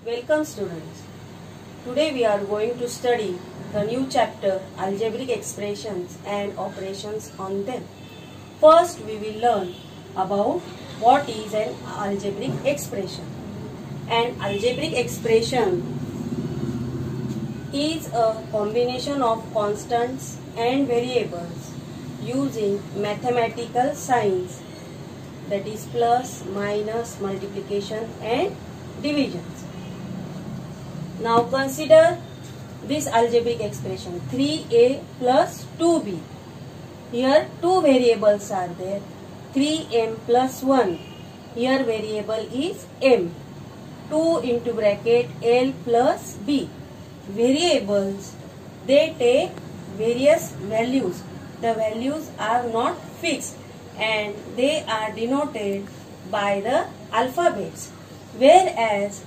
Welcome students. Today we are going to study the new chapter algebraic expressions and operations on them. First we will learn about what is an algebraic expression. An algebraic expression is a combination of constants and variables using mathematical signs, that is plus, minus, multiplication and divisions. Now consider this algebraic expression 3a plus 2b. Here two variables are there, 3m plus 1. Here variable is m. 2 into bracket l plus b. Variables, they take various values. The values are not fixed and they are denoted by the alphabets. Whereas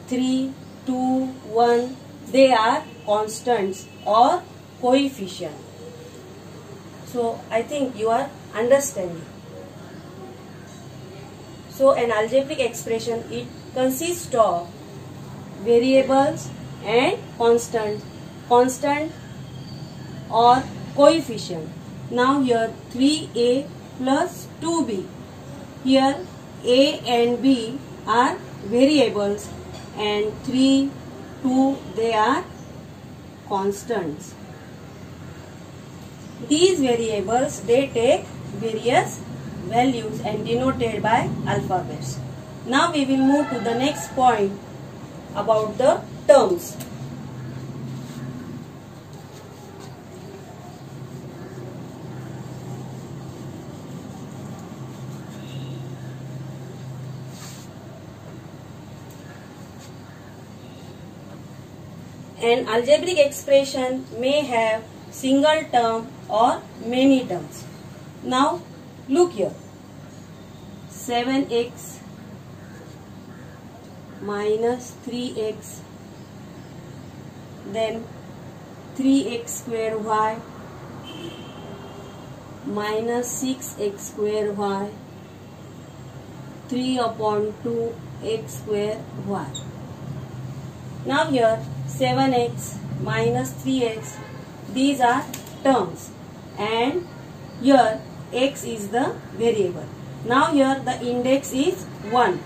3, 2, 1, they are constants or coefficient. So I think you are understanding. So an algebraic expression, it consists of variables and constant or coefficient. Now here 3a plus 2b. Here a and b are variables and 3, 2, they are constants. These variables, they take various values and denoted by alphabets. Now we will move to the next point about the terms. An algebraic expression may have single term or many terms. Now look here, 7x minus 3x, then 3x square y minus 6x square y, 3 upon 2 x square y. Now here 7x minus 3x, these are terms and here x is the variable. Now here the index is 1.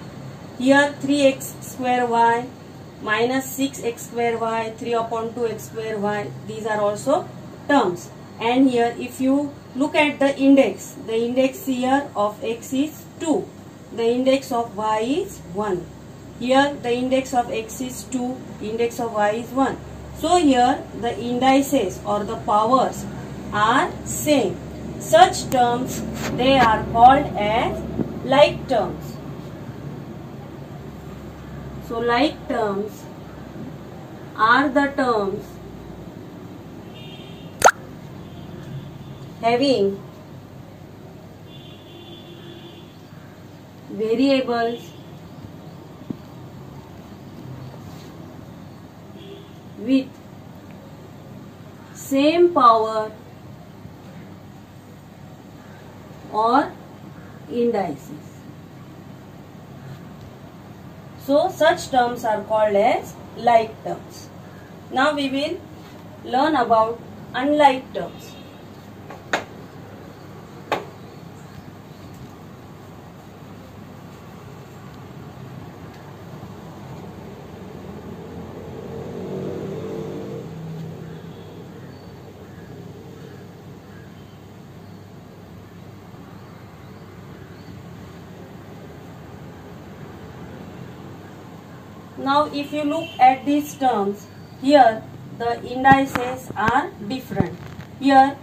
Here 3x square y minus 6x square y, 3 upon 2x square y, these are also terms. And here if you look at the index here of x is 2. The index of y is 1. Here the index of x is 2, index of y is 1. So here the indices or the powers are same. Such terms, they are called as like terms. So like terms are the terms having variables with same power or indices. So such terms are called as like terms. Now we will learn about unlike terms. Now if you look at these terms, here the indices are different. Here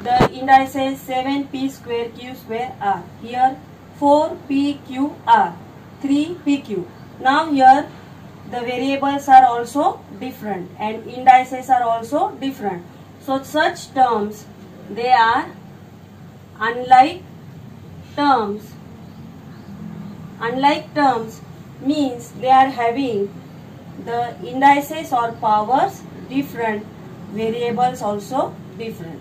the indices 7p square q square r. Here 4pq r, 3pq. Now here the variables are also different and indices are also different. So such terms, they are unlike terms. Unlike terms means they are having the indices or powers different, variables also different.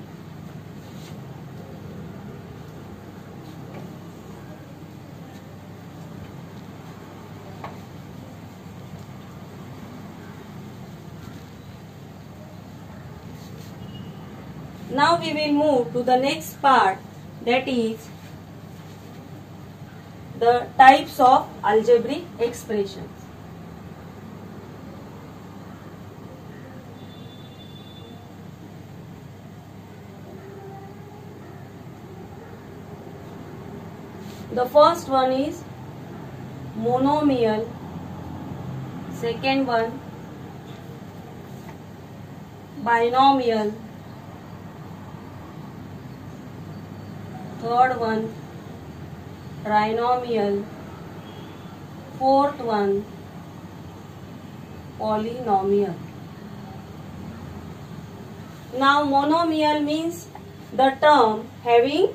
Now we will move to the next part, that is the types of algebraic expressions. The first one is monomial, second one binomial, third one trinomial, fourth one polynomial. Now monomial means the term having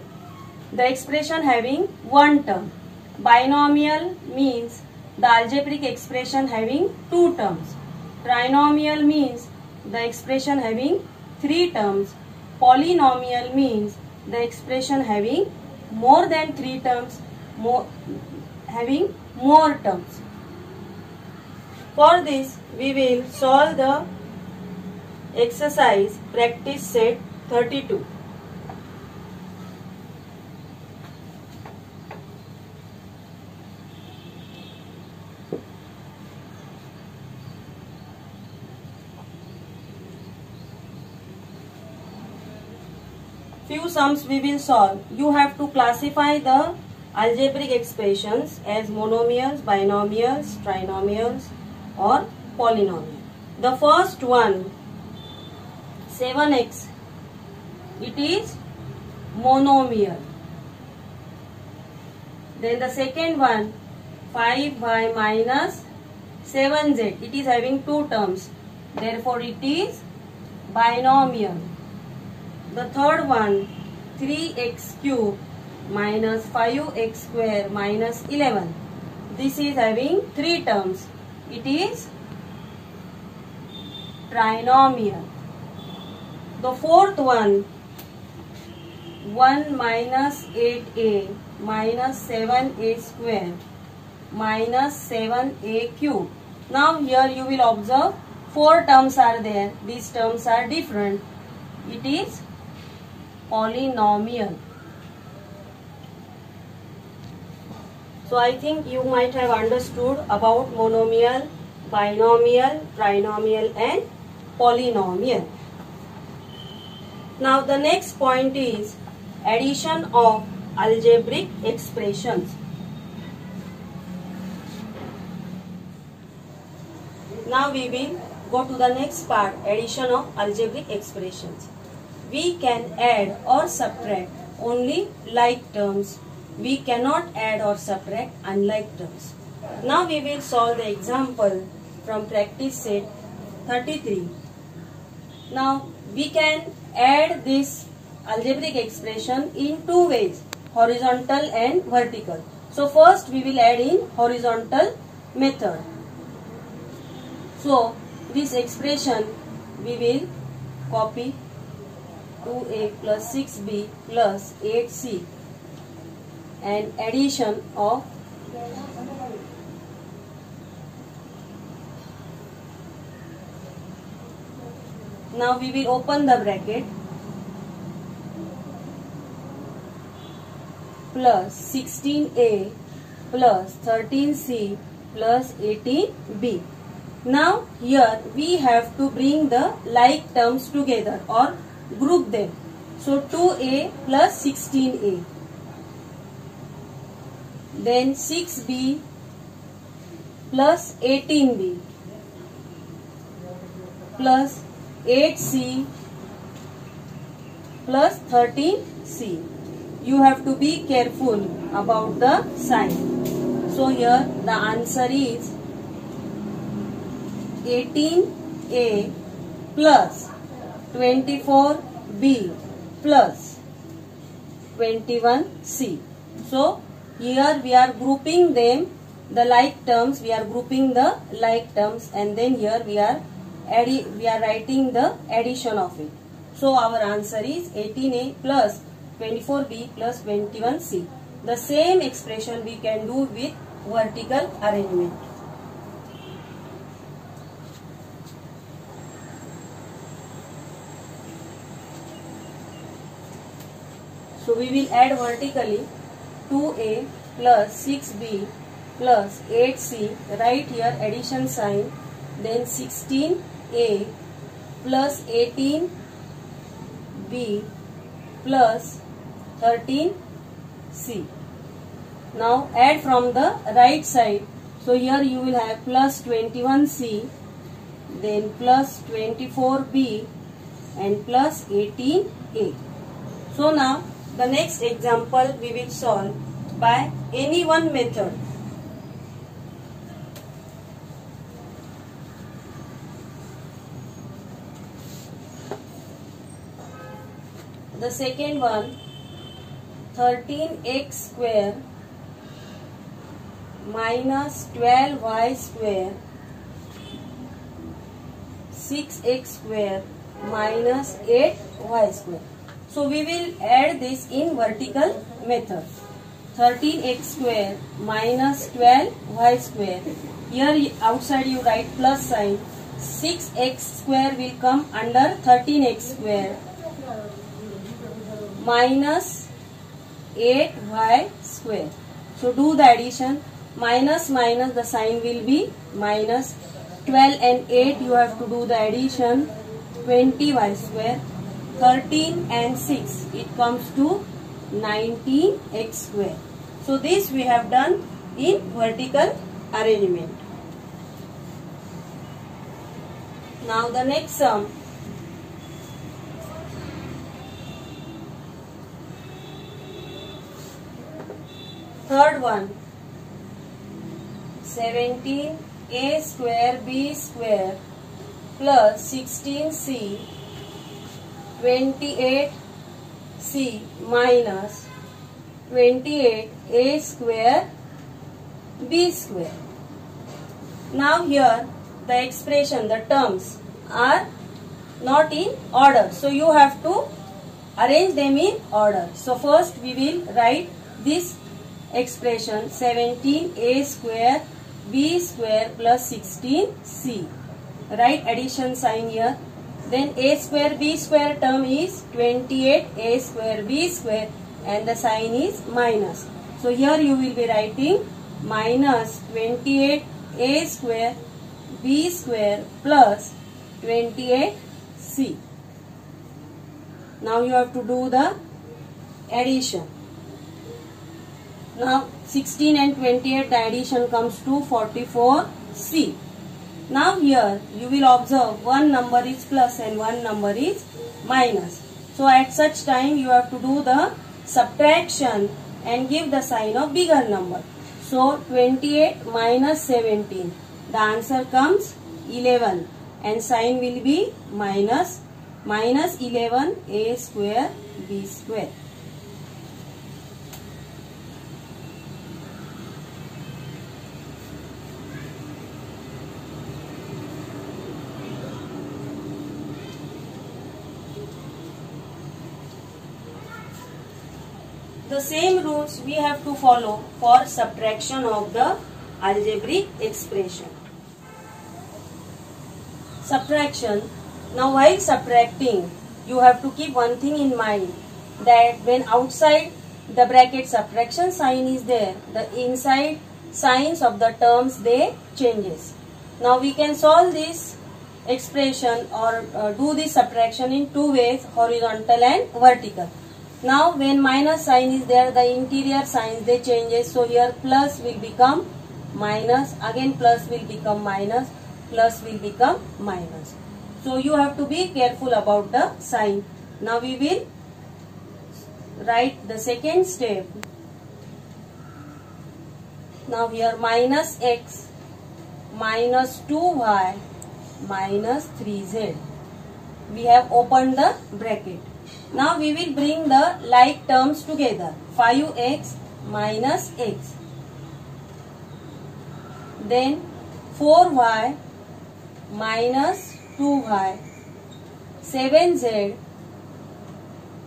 the expression having one term. Binomial means the algebraic expression having two terms. Trinomial means the expression having three terms. Polynomial means the expression having more than three terms, having more terms. For this, we will solve the exercise practice set 32. Few sums we will solve. You have to classify the algebraic expressions as monomials, binomials, trinomials or polynomial. The first one, 7x, it is monomial. Then the second one, 5y minus 7z, it is having two terms. Therefore it is binomial. The third one, 3x cube minus 5x square minus 11. This is having three terms. It is trinomial. The fourth one, 1 minus 8a minus 7a square minus 7a cube. Now here you will observe four terms are there. These terms are different. It is polynomial. So I think you might have understood about monomial, binomial, trinomial and polynomial. Now the next point is addition of algebraic expressions. Now we will go to the next part, addition of algebraic expressions. We can add or subtract only like terms. We cannot add or subtract unlike terms. Now we will solve the example from practice set 33. Now we can add this algebraic expression in two ways, horizontal and vertical. So first we will add in horizontal method. So this expression we will copy 2a plus 6b plus 8c and addition of now we will open the bracket plus 16a plus 13c plus 18b. Now here we have to bring the like terms together or group them. So 2a plus 16a, then 6b plus 18b plus 8c plus 13c. You have to be careful about the sign. So here the answer is 18a plus 24b plus 21c. So here we are grouping them, the like terms, we are grouping the like terms, and then here we are writing the addition of it. So our answer is 18a plus 24b plus 21c. The same expression we can do with vertical arrangement. So we will add vertically 2a plus 6b plus 8c. Write here addition sign. Then 16a plus 18b plus 13c. Now add from the right side. So here you will have plus 21c, then plus 24b and plus 18a. So now the next example we will solve by any one method. The second one, 13x square minus 12y square 6x square minus 8y square. So we will add this in vertical method. 13x square minus 12y square. Here outside you write plus sign. 6x square will come under 13x square minus 8y square. So do the addition. Minus minus, the sign will be minus. 12 and 8 you have to do the addition. 20y square. 13 and 6 it comes to 19x square. So this we have done in vertical arrangement. Now the next sum. Third one, 17a square b square plus 16c 28c minus 28a square b square. Now here the expression, the terms are not in order. So you have to arrange them in order. So first we will write this expression 17a square b square plus 16c. Write addition sign here. Then a square b square term is 28a square b square and the sign is minus. So here you will be writing minus 28a square b square plus 28c. Now you have to do the addition. Now 16 and 28, the addition comes to 44c. Now here you will observe one number is plus and one number is minus. So at such time you have to do the subtraction and give the sign of bigger number. So 28 minus 17, the answer comes 11 and sign will be minus 11a square b square. The same rules we have to follow for subtraction of the algebraic expression. Subtraction. Now while subtracting, you have to keep one thing in mind, that when outside the bracket subtraction sign is there, the inside signs of the terms they changes. Now we can solve this expression or do this subtraction in two ways, horizontal and vertical. Now when minus sign is there, the interior signs they changes. So here plus will become minus, again plus will become minus, plus will become minus. So you have to be careful about the sign. Now we will write the second step. Now here minus x minus 2y minus 3z. We have opened the bracket. Now we will bring the like terms together. 5x minus x. Then 4y minus 2y. 7z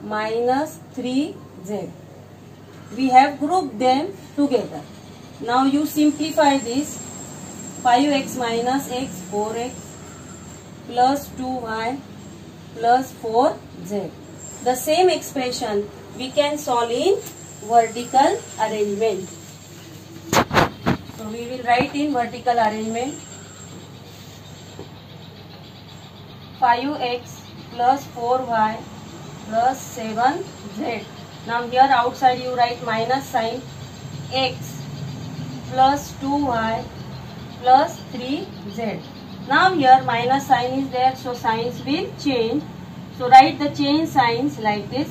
minus 3z. We have grouped them together. Now you simplify this. 5x minus x, 4x plus 2y plus 4z. The same expression we can solve in vertical arrangement. So we will write in vertical arrangement 5x plus 4y plus 7z. Now here outside you write minus sign, x plus 2y plus 3z. Now here minus sign is there, so signs will change. So write the change signs like this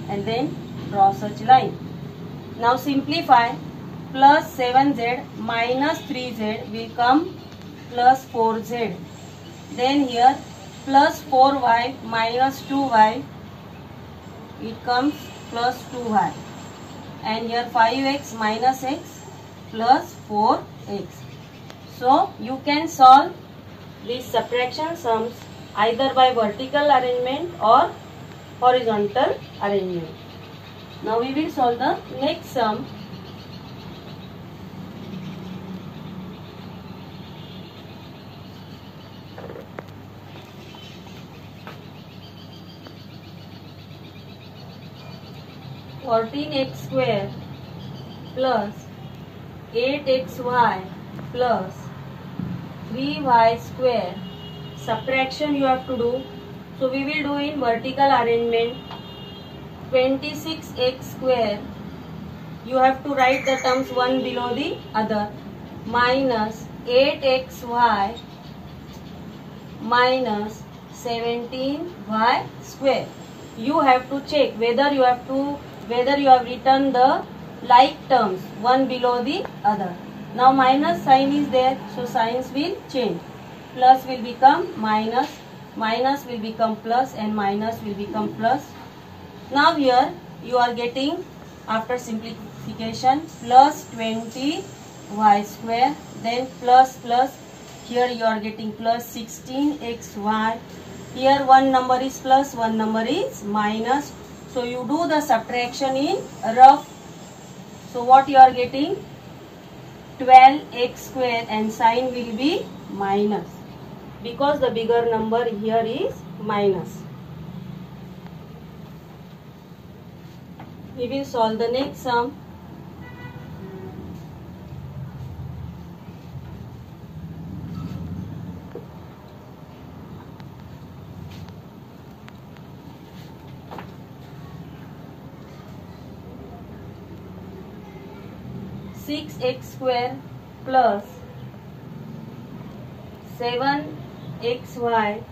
and then draw such line. Now simplify, plus 7z minus 3z will come plus 4z. Then here plus 4y minus 2y, it comes plus 2y. And here 5x minus x plus 4x. So you can solve these subtraction sums either by vertical arrangement or horizontal arrangement. Now we will solve the next sum. (14x square plus 8xy plus 3y square). Subtraction you have to do. So we will do in vertical arrangement. 26x square, you have to write the terms one below the other, minus 8xy minus 17y square. You have to check whether you have written the like terms one below the other. Now minus sign is there, so signs will change. Plus will become minus, minus will become plus, and minus will become plus. Now here you are getting, after simplification, plus 20y square, then plus plus, here you are getting plus 16xy. Here one number is plus, one number is minus. So you do the subtraction in rough. So what you are getting? 12x square, and sign will be minus because the bigger number here is minus. We will solve the next sum. (6x square plus 7xy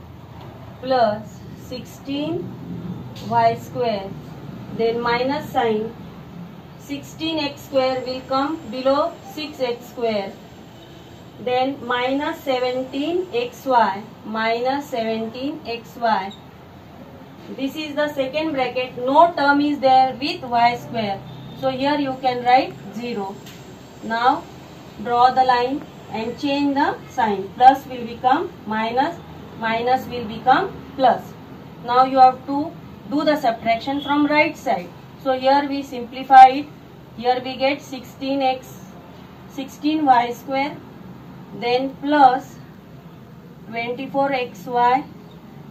plus 16y square). Then minus sign, 16x square will come below 6x square. Then minus 17xy, minus 17xy. This is the second bracket. No term is there with y square. So here you can write 0. Now draw the line and change the sign. Plus will become minus, minus will become plus. Now you have to do the subtraction from right side. So here we simplify it. Here we get 16y square, then plus 24xy,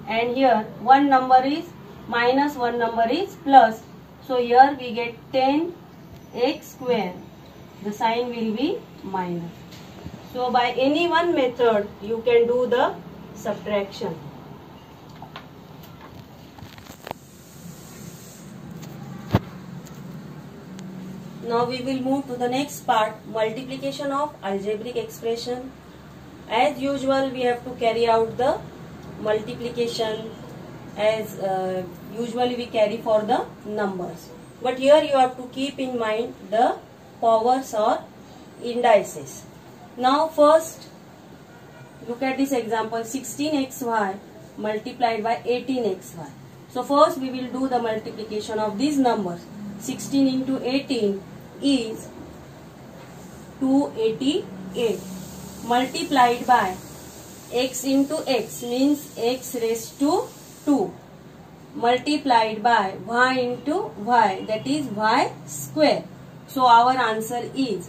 and here one number is minus, one number is plus. So here we get 10x square. The sign will be minus. So by any one method you can do the subtraction. Now we will move to the next part, multiplication of algebraic expression. As usual, we have to carry out the multiplication as usually we carry for the numbers. But here you have to keep in mind the powers or indices. Now first look at this example, 16xy multiplied by 18xy. So first we will do the multiplication of these numbers. 16 into 18 is 288 multiplied by x into x means x raised to 2 multiplied by y into y, that is y square. So our answer is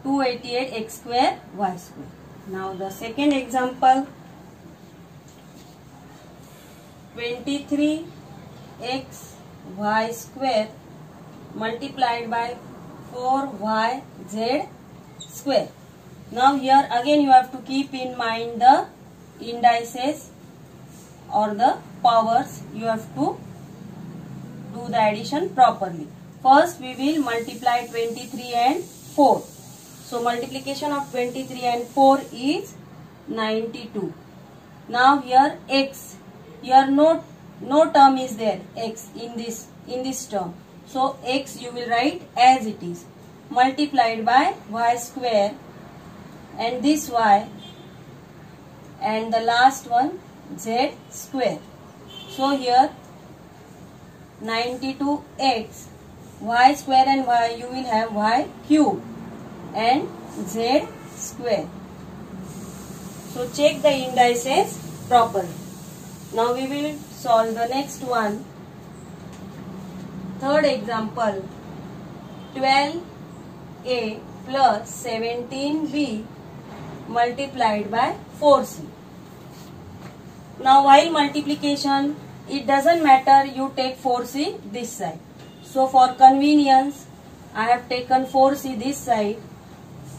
288 x square y square. Now the second example, 23xy square multiplied by 4yz square. Now here again you have to keep in mind the indices or the powers. You have to do the addition properly. First we will multiply 23 and 4. So multiplication of 23 and 4 is 92. Now here x, here no term is there, x in this term. So x you will write as it is, multiplied by y square and this y and the last one z square. So here 92x, y square and y you will have y cube and z square. So check the indices properly. Now we will solve the next one. Third example, 12a plus 17b multiplied by 4c. Now while multiplication, it doesn't matter you take 4c this side. So for convenience, I have taken 4c this side,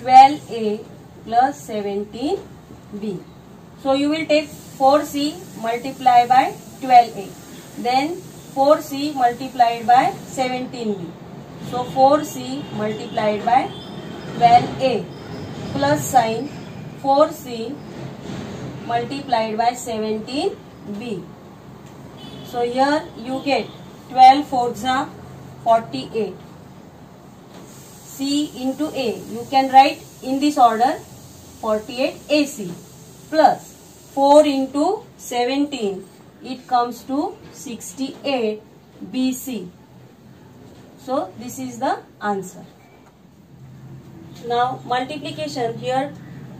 12a plus 17b. So you will take 4c multiplied by 12a. Then 4c multiplied by 17b. So 4c multiplied by 12a plus sign 4c multiplied by 17b. So here you get 12 4s are 48. C into A. You can write in this order 48 AC plus 4 into 17. It comes to 68 BC. So this is the answer. Now multiplication, here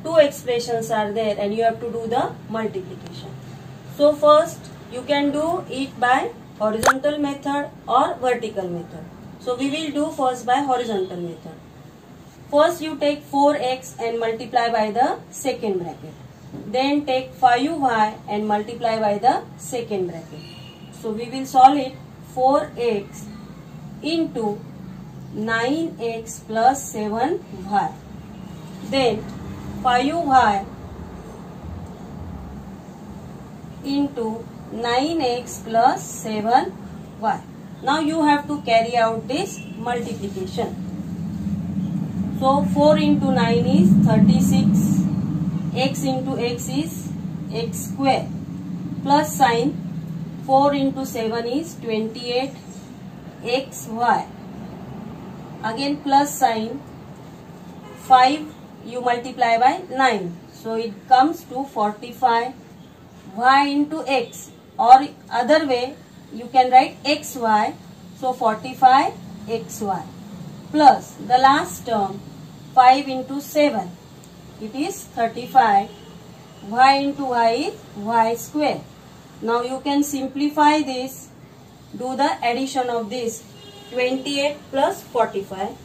two expressions are there and you have to do the multiplication. So first you can do it by horizontal method or vertical method. So we will do first by horizontal method. First you take 4x and multiply by the second bracket. Then take 5y and multiply by the second bracket. So we will solve it. 4x into 9x plus 7y. Then 5y into 9x plus 7y. Now you have to carry out this multiplication. So 4 into 9 is 36. X into x is x square. Plus sign 4 into 7 is 28 xy. Again plus sign 5 you multiply by 9. So it comes to 45 y into x, or other way you can write xy. So 45 xy plus the last term 5 into 7. It is 35. Y into y is y square. Now you can simplify this. Do the addition of this. 28 plus 45.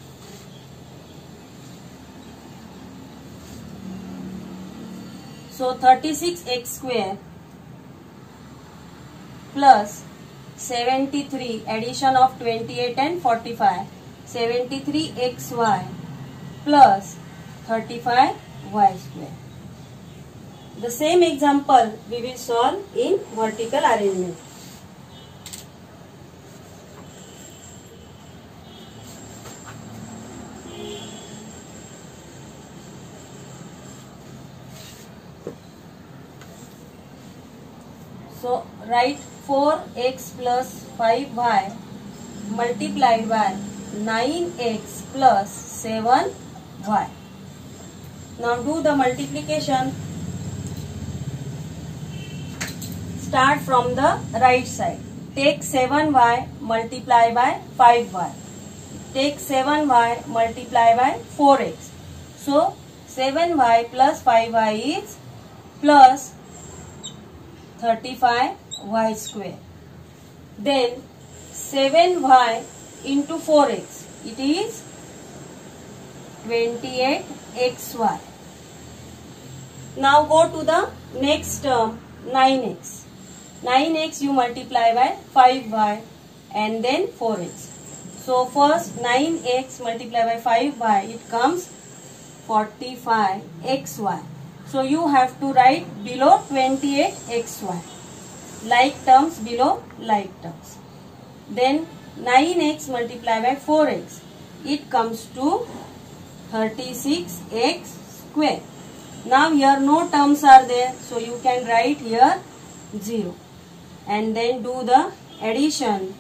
So 36x square plus 73, addition of 28 and 45, 73xy plus 35y square. The same example we will solve in vertical arrangement. So write 4x plus 5y multiplied by 9x plus 7y. Now do the multiplication. Start from the right side. Take 7y multiply by 5y. Take 7y multiply by 4x. So 7y plus 5y is plus 35y square. Then 7y into 4x. It is 28xy. Now go to the next term 9x. 9x you multiply by 5y and then 4x. So first 9x multiply by 5y, it comes 45xy. So you have to write below 28xy. Like terms below like terms. Then 9x multiply by 4x, it comes to 36x square. Now here no terms are there, so you can write here 0 and then do the addition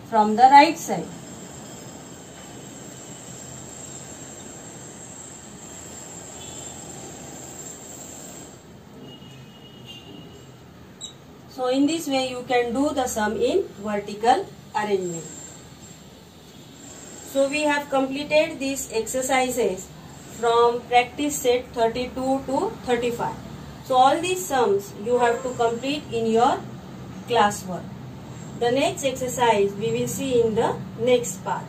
from the right side. So in this way you can do the sum in vertical arrangement. So we have completed these exercises from practice set 32 to 35. So all these sums you have to complete in your classwork. The next exercise we will see in the next part.